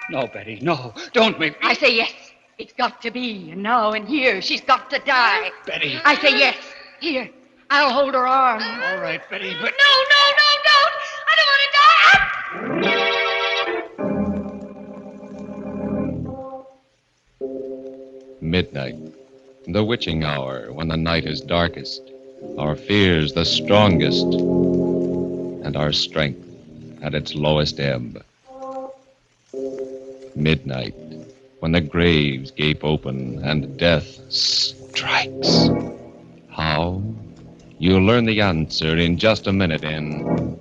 No, Betty, no. Don't make me... I say yes. It's got to be. And now and here, she's got to die. Betty. I say yes. Here, I'll hold her arm. All right, Betty, but... No, don't. I don't want to die. Midnight, the witching hour when the night is darkest, our fears the strongest, and our strength at its lowest ebb. Midnight, when the graves gape open and death strikes. How? You'll learn the answer in just a minute in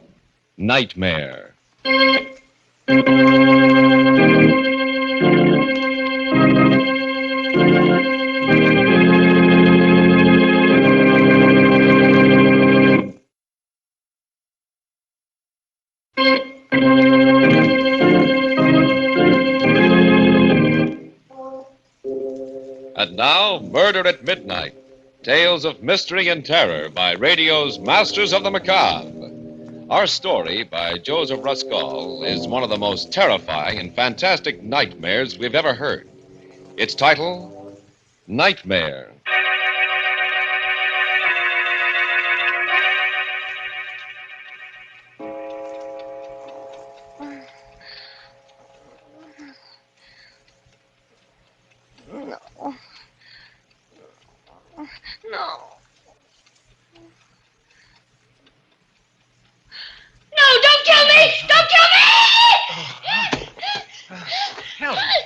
Nightmare. And now, Murder at Midnight. Tales of mystery and terror by radio's Masters of the Macabre. Our story by Joseph Ruscoll is one of the most terrifying and fantastic nightmares we've ever heard. Its title, Nightmare.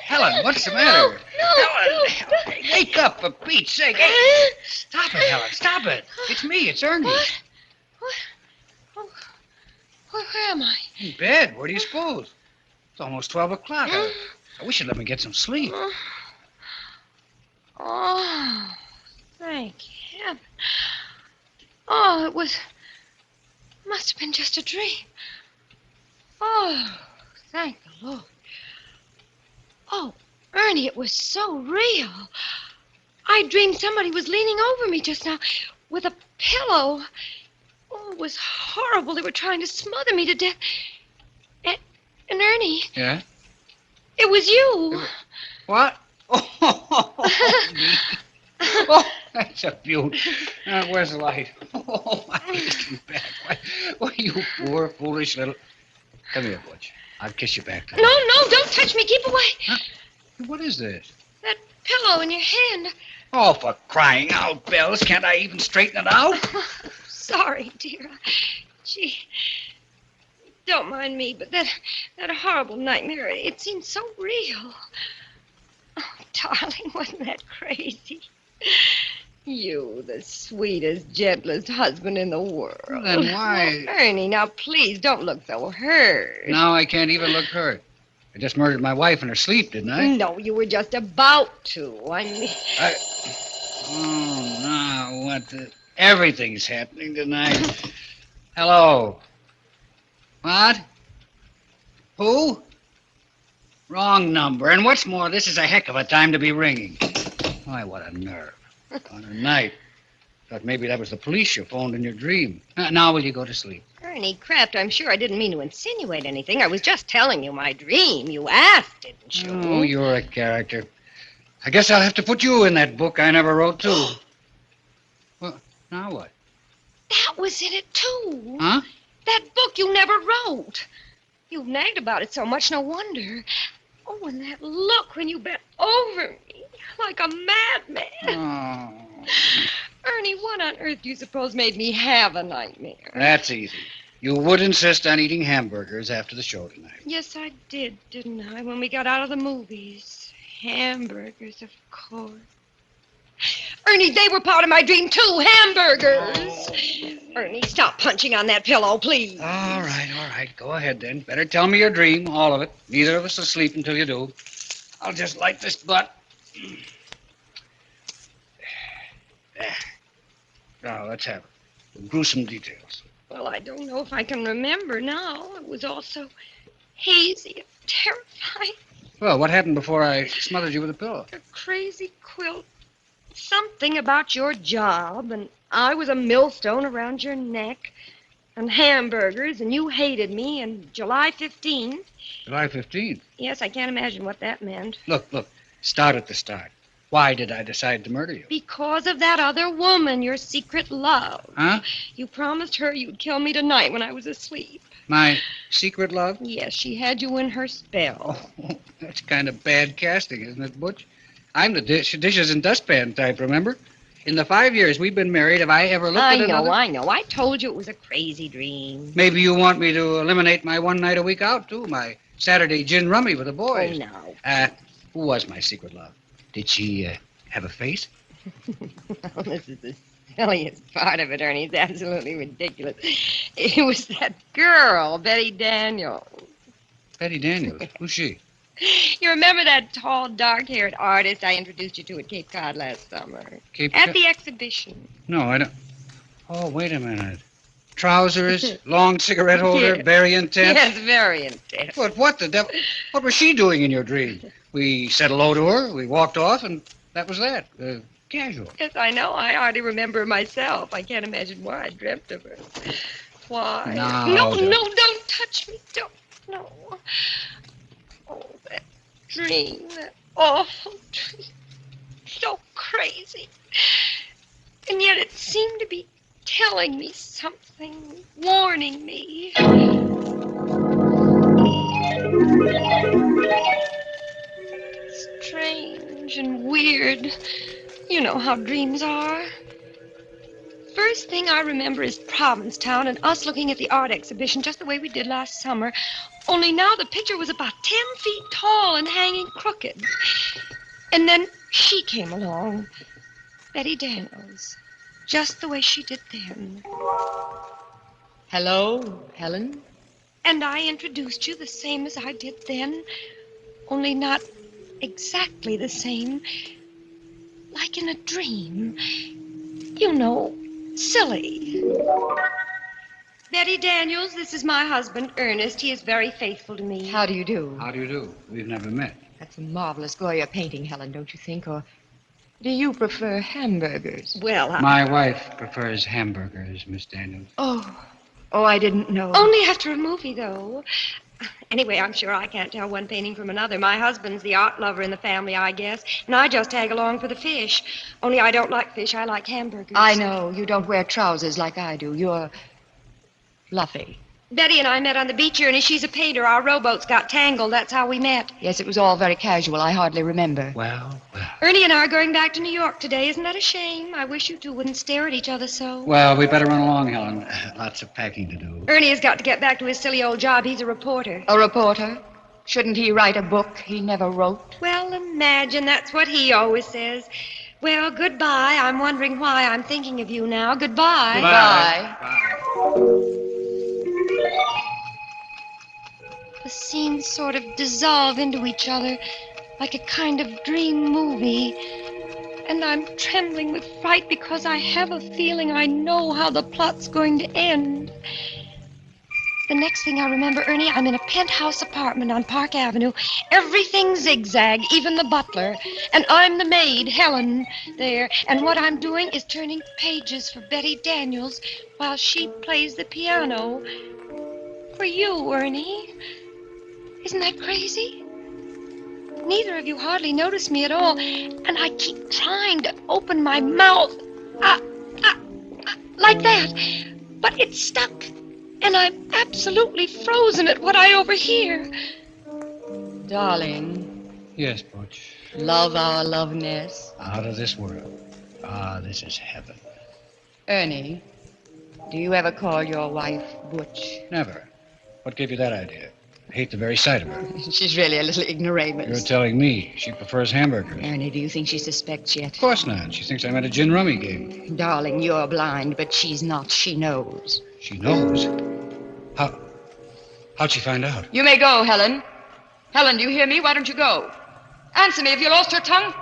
Helen, what's the matter? No. Helen, wake up, for Pete's sake. Hey, stop it, Helen, stop it. It's me, it's Ernie. What? Oh, where am I? In bed. Where do you suppose? It's almost 12 o'clock. I wish you'd let me get some sleep. Oh, thank heaven. Oh, must have been just a dream. Oh, thank the Lord. Oh, Ernie, it was so real. I dreamed somebody was leaning over me just now with a pillow. Oh, it was horrible. They were trying to smother me to death. And Ernie. Yeah? It was you. What? Oh, that's a beaut. Where's the light? Oh, my aching back. Why, you poor, foolish little... Come here, Butch. I'll kiss you back. No, don't touch me. Keep away. Huh? What is this? That pillow in your hand. Oh, for crying out, Bells. Can't I even straighten it out? Sorry, dear. Gee, don't mind me, but that horrible nightmare, it seemed so real. Oh, darling, wasn't that crazy? You, the sweetest, gentlest husband in the world. Well, then why... Oh, Ernie, now please don't look so hurt. Now I can't even look hurt. I just murdered my wife in her sleep, didn't I? No, you were just about to. I mean... Oh, now what the... Everything's happening tonight. Hello. What? Who? Wrong number. And what's more, this is a heck of a time to be ringing. Why, what a nerve. On a night. Thought maybe that was the police you phoned in your dream. Now will you go to sleep? Ernie Kraft, I'm sure I didn't mean to insinuate anything. I was just telling you my dream. You asked, didn't you? Oh, you're a character. I guess I'll have to put you in that book I never wrote, too. Well, now what? That was in it, too. Huh? That book you never wrote. You've nagged about it so much, no wonder. Oh, and that look when you bent over me like a madman. Oh. Ernie, what on earth do you suppose made me have a nightmare? That's easy. You would insist on eating hamburgers after the show tonight. Yes, I did, didn't I, when we got out of the movies? Hamburgers, of course. Ernie, they were part of my dream, too. Hamburgers. Oh. Ernie, stop punching on that pillow, please. All right. Go ahead, then. Better tell me your dream, all of it. Neither of us will sleep until you do. I'll just light this butt. Now, let's have it. Gruesome details. Well, I don't know if I can remember now. It was all so hazy and terrifying. Well, what happened before I smothered you with a pillow? A crazy quilt. Something about your job, and I was a millstone around your neck. and hamburgers, and you hated me, and July 15th. July 15th. Yes, I can't imagine what that meant. Look. Start at the start. Why did I decide to murder you? Because of that other woman, your secret love. Huh? You promised her you'd kill me tonight when I was asleep. My secret love? Yes, she had you in her spell. Oh, that's kind of bad casting, isn't it, Butch? I'm the dishes and dustpan type, remember? In the 5 years we've been married, have I ever looked at another? I know. I told you it was a crazy dream. Maybe you want me to eliminate my one night a week out, too. My Saturday gin rummy with the boys. Oh, no. Who was my secret love? Did she have a face? Well, this is the silliest part of it, Ernie. It's absolutely ridiculous. It was that girl, Betty Daniels. Betty Daniels? Who's she? You remember that tall, dark-haired artist I introduced you to at Cape Cod last summer? At the exhibition. No, I don't. Oh, wait a minute. Trousers, long cigarette holder, Yes. very intense. Yes, very intense. But what the devil? What was she doing in your dream? We said hello to her, we walked off, and that was that. Casual. Yes, I know. I hardly remember her myself. I can't imagine why I dreamt of her. Why? No, Don't touch me. Don't. No. Oh, that dream. That awful dream. So crazy. And yet it seemed to be telling me something, warning me. Strange and weird. You know how dreams are. First thing I remember is Provincetown and us looking at the art exhibition just the way we did last summer. Only now the picture was about 10 feet tall and hanging crooked. And then she came along. Betty Daniels. Just the way she did then. Hello, Helen. And I introduced you the same as I did then. Only not exactly the same. Like in a dream. You know, silly. Betty Daniels, this is my husband, Ernest. He is very faithful to me. How do you do? How do you do? We've never met. That's a marvelous Goya painting, Helen, don't you think? Or do you prefer hamburgers? Well, My wife prefers hamburgers, Miss Daniels. Oh, I didn't know. only after a movie, though. Anyway, I'm sure I can't tell one painting from another. My husband's the art lover in the family, I guess. And I just tag along for the fish. Only I don't like fish. I like hamburgers. I know. You don't wear trousers like I do. You're fluffy. Betty and I met on the beach, Ernie. She's a painter. Our rowboats got tangled. That's how we met. Yes, it was all very casual. I hardly remember. Well. Ernie and I are going back to New York today. Isn't that a shame? I wish you two wouldn't stare at each other so. Well, we better run along, Helen. Lots of packing to do. Ernie has got to get back to his silly old job. He's a reporter. A reporter? Shouldn't he write a book he never wrote? Well, imagine. That's what he always says. Well, goodbye. I'm wondering why I'm thinking of you now. Goodbye. Bye. The scenes sort of dissolve into each other like a kind of dream movie. And I'm trembling with fright because I have a feeling I know how the plot's going to end. The next thing I remember, Ernie, I'm in a penthouse apartment on Park Avenue. Everything zigzag, even the butler. And I'm the maid, Helen, there. And what I'm doing is turning pages for Betty Daniels while she plays the piano. For you, Ernie. Isn't that crazy? Neither of you hardly notice me at all. And I keep trying to open my mouth. Like that. But it's stuck. And I'm absolutely frozen at what I overhear. Darling, Yes, Butch. love our loveness. Out of this world. Ah, this is heaven. Ernie, do you ever call your wife Butch? Never. What gave you that idea? I hate the very sight of her. She's really a little You're ignoramus. telling me she prefers hamburgers. Ernie, do you think she suspects yet? Of course not. She thinks I'm at a gin rummy game. Darling, you're blind, but she's not. She knows. She knows. How'd she find out? You may go, Helen. Helen, do you hear me? Why don't you go? Answer me. Have you lost your tongue?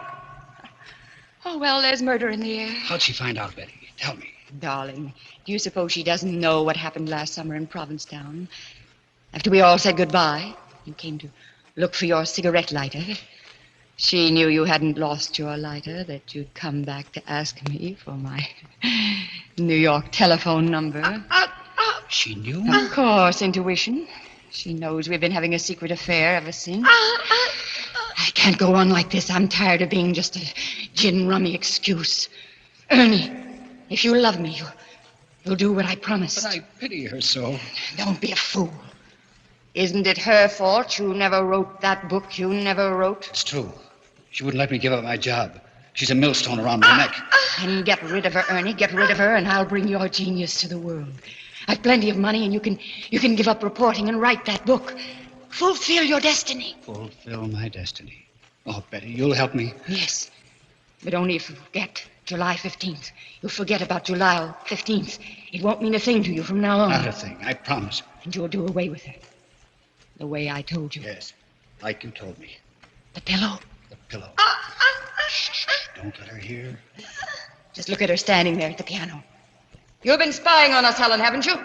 Oh, well, there's murder in the air. How'd she find out, Betty? Tell me. Darling, do you suppose she doesn't know what happened last summer in Provincetown? After we all said goodbye, you came to look for your cigarette lighter. She knew you hadn't lost your lighter, that you'd come back to ask me for my New York telephone number. She knew? Of course, intuition. She knows we've been having a secret affair ever since. I can't go on like this. I'm tired of being just a gin-rummy excuse. Ernie, if you love me, you'll do what I promised. But I pity her so. Don't be a fool. Isn't it her fault you never wrote that book you never wrote? It's true. She wouldn't let me give up my job. She's a millstone around my neck. Then get rid of her, Ernie. Get rid of her, and I'll bring your genius to the world. I've plenty of money, and you can give up reporting and write that book. Fulfill your destiny. Fulfill my destiny. Oh, Betty, you'll help me. Yes, but only if you forget July 15th. You'll forget about July 15th. It won't mean a thing to you from now on. Not a thing, I promise. And you'll do away with her. The way I told you. Yes, like you told me. The pillow. The pillow. Shh, don't let her hear. Just look at her standing there at the piano. You've been spying on us, Helen, haven't you?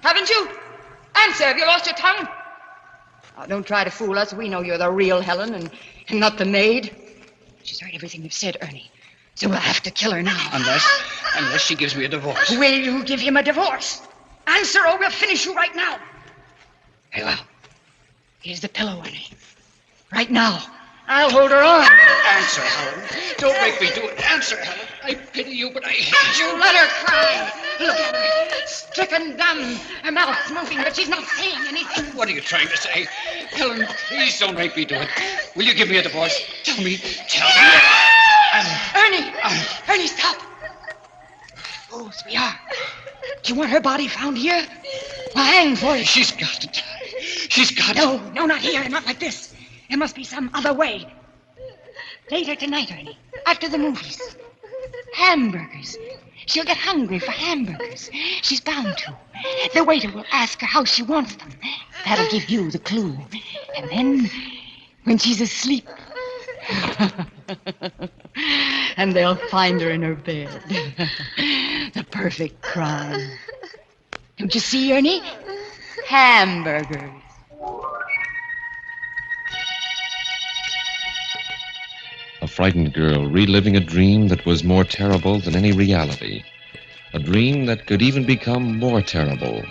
Haven't you? Answer, have you lost your tongue? Oh, don't try to fool us. We know you're the real Helen and not the maid. She's heard everything you've said, Ernie. So we'll have to kill her now. Unless she gives me a divorce. Will you give him a divorce? Answer or we'll finish you right now. Very well. Here's the pillow, Ernie. Right now. I'll hold her on. Answer, Helen. Don't make me do it. Answer, Helen. I pity you, but I hate you. You let her cry. Look at her. Stricken dumb. Her mouth's moving, but she's not saying anything. What are you trying to say? Helen, please don't make me do it. Will you give me a divorce? Tell me. Ernie, stop. Fools we are. Do you want her body found here? Well, hang for it. She's got to die. She's got to... No, not here. Not like this. There must be some other way. Later tonight, Ernie. After the movies. Hamburgers. She'll get hungry for hamburgers. She's bound to. The waiter will ask her how she wants them. That'll give you the clue. And then, when she's asleep... and they'll find her in her bed. The perfect crime. Don't you see, Ernie? Hamburgers. A frightened girl reliving a dream that was more terrible than any reality. A dream that could even become more terrible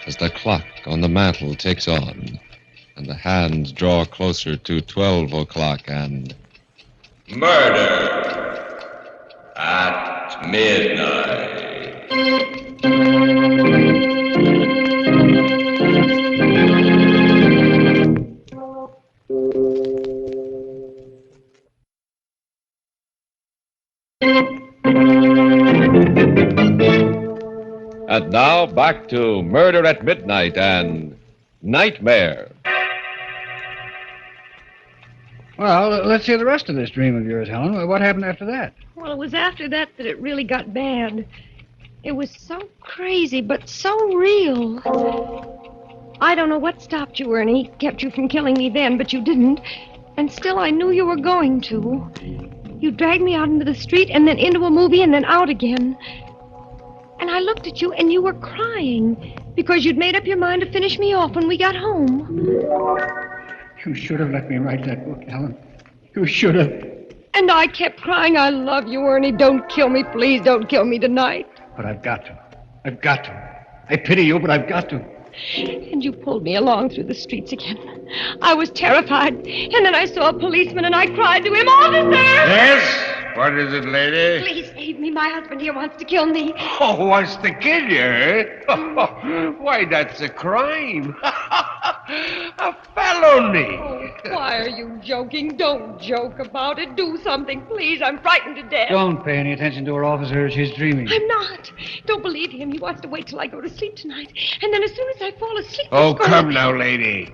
as the clock on the mantel ticks on and the hands draw closer to 12 o'clock and... Murder at midnight. And now back to Murder at Midnight and Nightmare. Well, let's hear the rest of this dream of yours, Helen. What happened after that? Well, it was after that it really got bad. It was so crazy, but so real. I don't know what stopped you, Ernie, kept you from killing me then, but you didn't. And still, I knew you were going to. You dragged me out into the street and then into a movie and then out again. And I looked at you and you were crying because you'd made up your mind to finish me off when we got home. You should have let me write that book, Helen. You should have. And I kept crying, I love you, Ernie. Don't kill me, please don't kill me tonight. But I've got to. I've got to. I pity you, but I've got to. And you pulled me along through the streets again. I was terrified. And then I saw a policeman and I cried to him, "Officer!" Yes? What is it, lady? Please save me. My husband here wants to kill me. Oh, wants to kill you, eh? Why, that's a crime. A felony. Oh, why are you joking? Don't joke about it. Do something, please. I'm frightened to death. Don't pay any attention to her, officer. She's dreaming. I'm not. Don't believe him. He wants to wait till I go to sleep tonight. And then as soon as I fall asleep... Oh, he's gonna- come now, lady.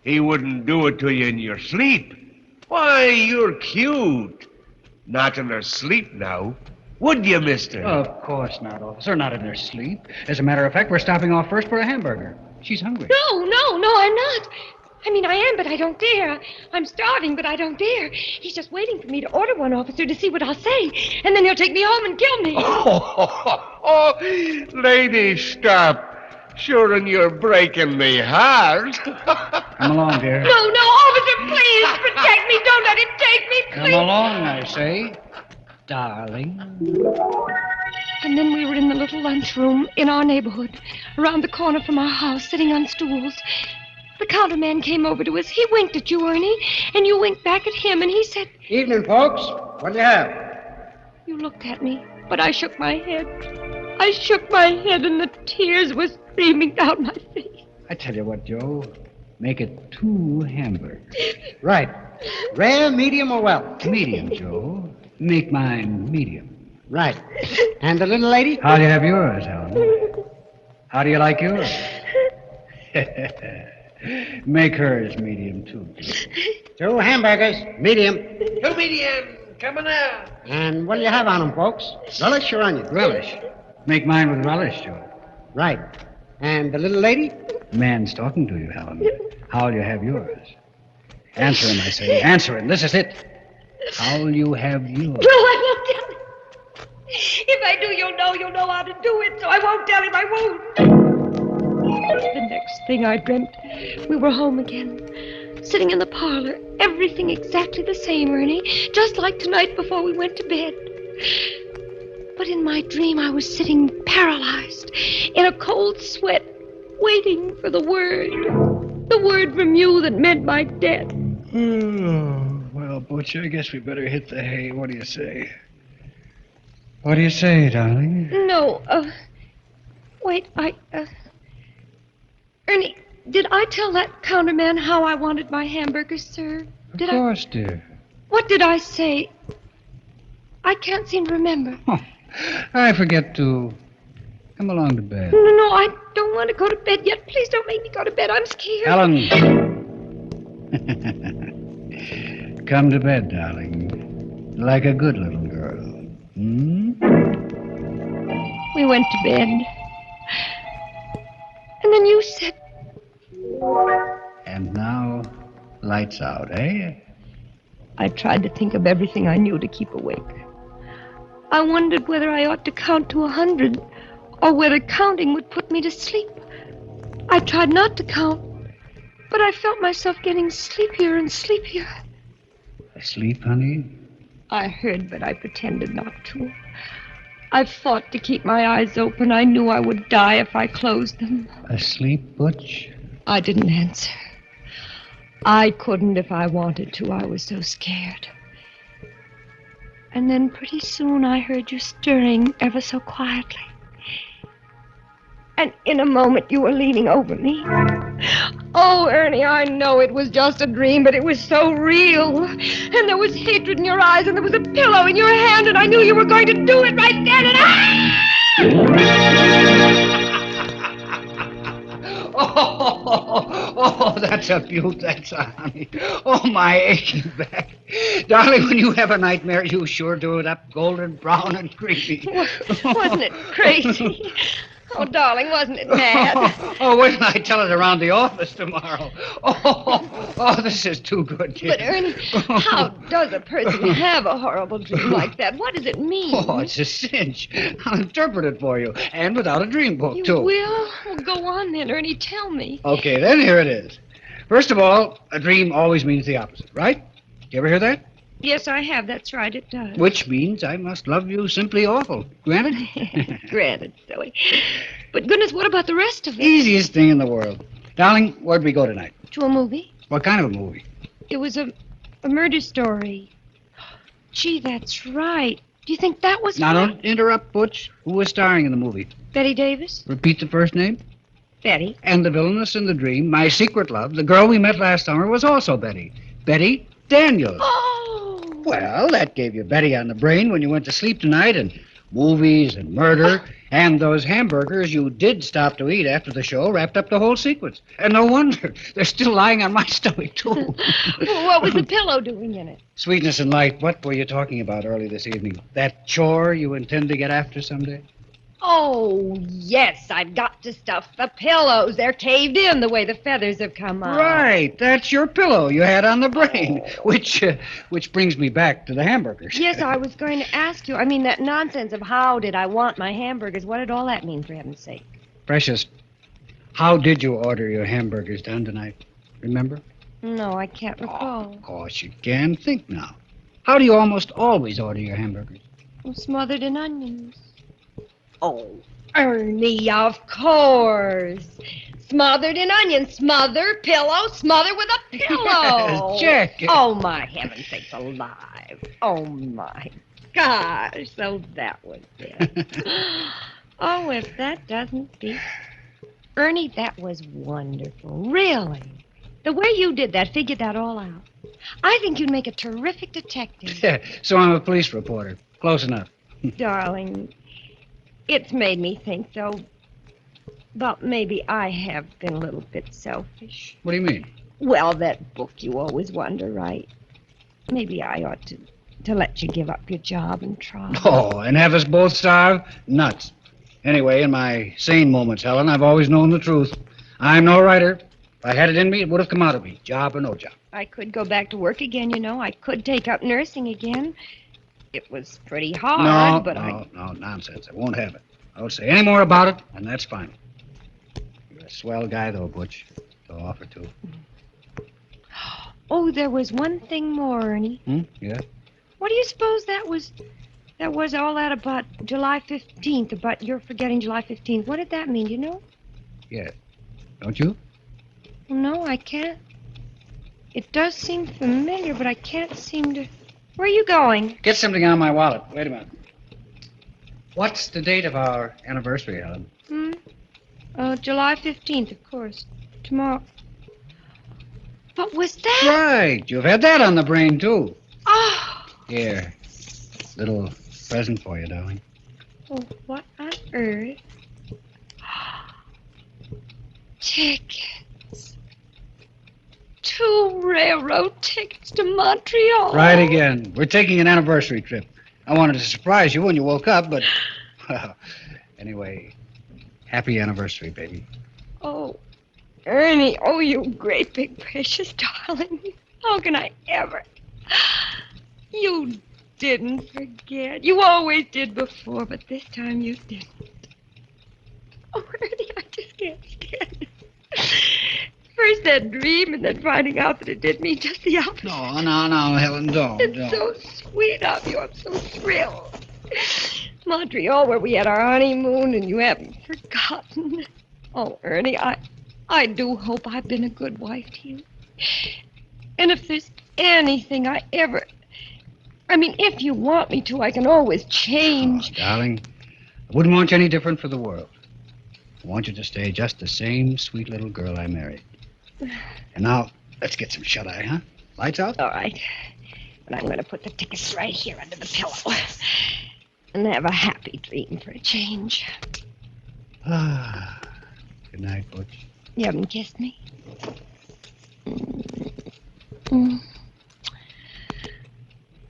He wouldn't do it to you in your sleep. Why, you're cute. Not in her sleep now. Would you, mister? Of course not, officer. Not in her sleep. As a matter of fact, we're stopping off first for a hamburger. She's hungry. No, I'm not. I mean, I am, but I don't dare. I'm starving, but I don't dare. He's just waiting for me to order one, officer, to see what I'll say. And then he'll take me home and kill me. Oh, lady, stop. Sure, and you're breaking me heart. Come along, dear. No, officer, please protect me. Don't let him take me, Come please. along, I say. Darling. And then we were in the little lunchroom in our neighborhood, around the corner from our house, sitting on stools. The counterman came over to us. He winked at you, Ernie, and you winked back at him, and he said... Evening, folks. What do you have? You looked at me, but I shook my head. I shook my head, and the tears were streaming down my face. I tell you what, Joe. Make it 2 hamburgers. Right. Rare, medium, or well? Medium, Joe. Make mine medium. Right. And the little lady? How do you have yours, Helen? How do you like yours? Make hers medium, too, Joe. 2 hamburgers, medium. 2 medium. Coming out. And what do you have on them, folks? Relish or onion? Relish. Make mine with relish, Joe. Right. And the little lady? The man's talking to you, Helen. How'll you have yours? Answer him, I say. Answer him. This is it. How'll you have yours? No, I won't tell him. If I do, you'll know how to do it, so I won't tell him, I won't. The next thing I dreamt, we were home again, sitting in the parlor, everything exactly the same, Ernie, just like tonight before we went to bed. But in my dream, I was sitting paralyzed, in a cold sweat, waiting for the word from you that meant my death. Well, Butch, I guess we better hit the hay. What do you say? What do you say, darling? No, wait, Ernie, did I tell that counterman how I wanted my hamburgers served? Of course, dear. What did I say? I can't seem to remember. Oh, I forget to come along to bed. No, I don't want to go to bed yet. Please don't make me go to bed. I'm scared. Helen. Come to bed, darling. Like a good little girl. Hmm? We went to bed. And then you said... And now, lights out, eh? I tried to think of everything I knew to keep awake. I wondered whether I ought to count to 100 or whether counting would put me to sleep. I tried not to count, but I felt myself getting sleepier and sleepier. Asleep, honey? I heard, but I pretended not to. I fought to keep my eyes open. I knew I would die if I closed them. Asleep, Butch? I didn't answer. I couldn't if I wanted to. I was so scared. And then pretty soon I heard you stirring ever so quietly. And in a moment you were leaning over me. Oh, Ernie, I know it was just a dream, but it was so real. And there was hatred in your eyes, and there was a pillow in your hand, and I knew you were going to do it right then, and Oh, that's a beaut, that's a honey. Oh, my aching back. Darling, when you have a nightmare, you sure do it up golden brown and creamy. Wasn't it crazy? Oh, darling, wasn't it mad? Oh, wait till I tell it around the office tomorrow. Oh, this is too good, kid. But, Ernie, how does a person have a horrible dream like that? What does it mean? Oh, it's a cinch. I'll interpret it for you, and without a dream book, You too. will? Well, go on then, Ernie, tell me. Okay, then here it is. First of all, a dream always means the opposite, right? You ever hear that? Yes, I have. That's right, it does. Which means I must love you simply awful. Granted? Granted, silly. But goodness, what about the rest of it? Easiest thing in the world. Darling, where'd we go tonight? To a movie? What kind of a movie? It was a murder story. Gee, that's right. Do you think that was Now, fun? don't interrupt, Butch. Who was starring in the movie? Betty Davis? Repeat the first name. Betty. And the villainess in the dream, my secret love, the girl we met last summer, was also Betty. Betty Daniels. Oh! Well, that gave you Betty on the brain when you went to sleep tonight, and movies and murder, and those hamburgers you did stop to eat after the show wrapped up the whole sequence. And no wonder. They're still lying on my stomach, too. Well, what was the pillow doing in it? Sweetness and light, what were you talking about early this evening? That chore you intend to get after someday? Oh, yes, I've got to stuff the pillows. They're caved in the way the feathers have come out. Right, that's your pillow you had on the brain, which brings me back to the hamburgers. Yes, I was going to ask you. I mean, that nonsense of how did I want my hamburgers. What did all that mean, for heaven's sake? Precious, how did you order your hamburgers done tonight? Remember? No, I can't recall. Of course you can. Think now. How do you almost always order your hamburgers? Smothered in onions. Oh, Ernie, of course. Smothered in onions. Smother, pillow, smother with a pillow. Check. Oh, my heaven sakes alive. Oh, my gosh. So that was it. Oh, if that doesn't beat... Ernie, that was wonderful. Really. The way you did that, figured that all out. I think you'd make a terrific detective. So I'm a police reporter. Close enough. Darling, it's made me think, though, but maybe I have been a little bit selfish. What do you mean? Well, that book you always want to write. Maybe I ought to let you give up your job and try. Oh, and have us both starve? Nuts. Anyway, in my sane moments, Helen, I've always known the truth. I'm no writer. If I had it in me, it would have come out of me, job or no job. I could go back to work again, you know. I could take up nursing again. It was pretty hard, but No, nonsense. I won't have it. I won't say any more about it, and that's fine. You're a swell guy, though, Butch. So offer to. Oh, there was one thing more, Ernie. Yeah? What do you suppose that was all that about July 15th, about your forgetting July 15th? What did that mean, you know? Yeah. Don't you? No, I can't. It does seem familiar, but I can't seem to... Where are you going? Get something out of my wallet. Wait a minute. What's the date of our anniversary, Helen? July 15th, of course. Tomorrow. But was that... Right. You've had that on the brain, too. Oh. Here. Little present for you, darling. Oh, what on earth? Tickets. 2 railroad tickets to Montreal. Right again. We're taking an anniversary trip. I wanted to surprise you when you woke up, but... Well, anyway, happy anniversary, baby. Oh, Ernie, oh, you great big precious darling. How can I ever... You didn't forget. You always did before, but this time you didn't. Oh, Ernie, I just can't stand it. First that dream, and then finding out that it did me just the opposite. No, Helen, don't. It's so sweet of you. I'm so thrilled. Montreal, where we had our honeymoon, and you haven't forgotten. Oh, Ernie, I do hope I've been a good wife to you. And if there's anything I ever... I mean, if you want me to, I can always change. Oh, darling, I wouldn't want you any different for the world. I want you to stay just the same sweet little girl I married. And now, let's get some shut-eye, huh? Lights out? All right. But I'm going to put the tickets right here under the pillow. And have a happy dream for a change. Ah. Good night, Butch. You haven't kissed me? Mm.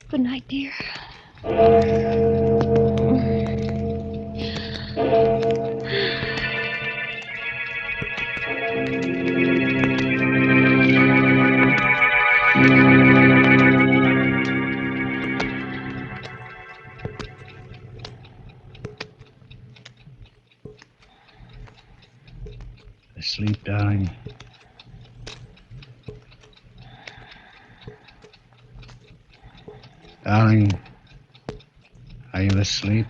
Good night, dear. Asleep, darling. Darling, are you asleep?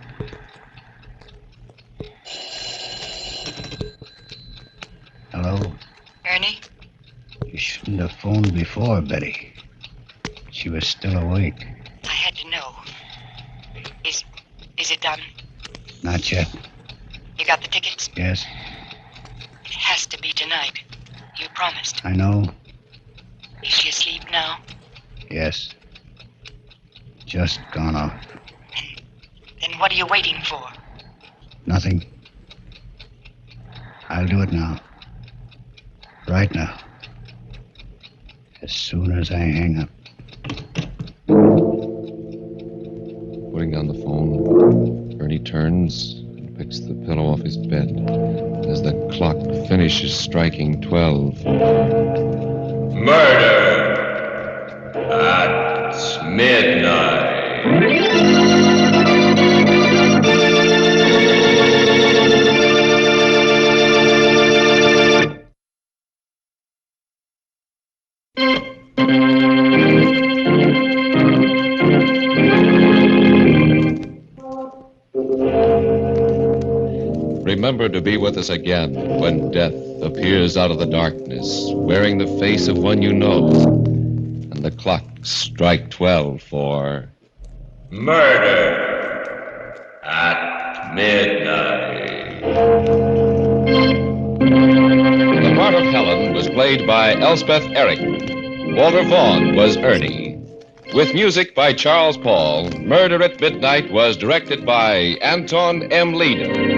Hello? Ernie? You shouldn't have phoned before, Betty. She was still awake. I had to know. Is it done? Not yet. You got the tickets? Yes, It has to be tonight. You promised. I know. Is she asleep now? Yes. Just gone off. Then what are you waiting for? Nothing. I'll do it now. Right now. As soon as I hang up. Putting down the phone, Ernie turns and picks the pillow off his bed. As the clock finishes striking 12. Murder at midnight. remember to be with us again when death appears out of the darkness, wearing the face of one you know, and the clocks strike 12 for Murder at Midnight. The part of Helen was played by Elspeth Erich. Walter Vaughn was Ernie. With music by Charles Paul, Murder at Midnight was directed by Anton M. Leader.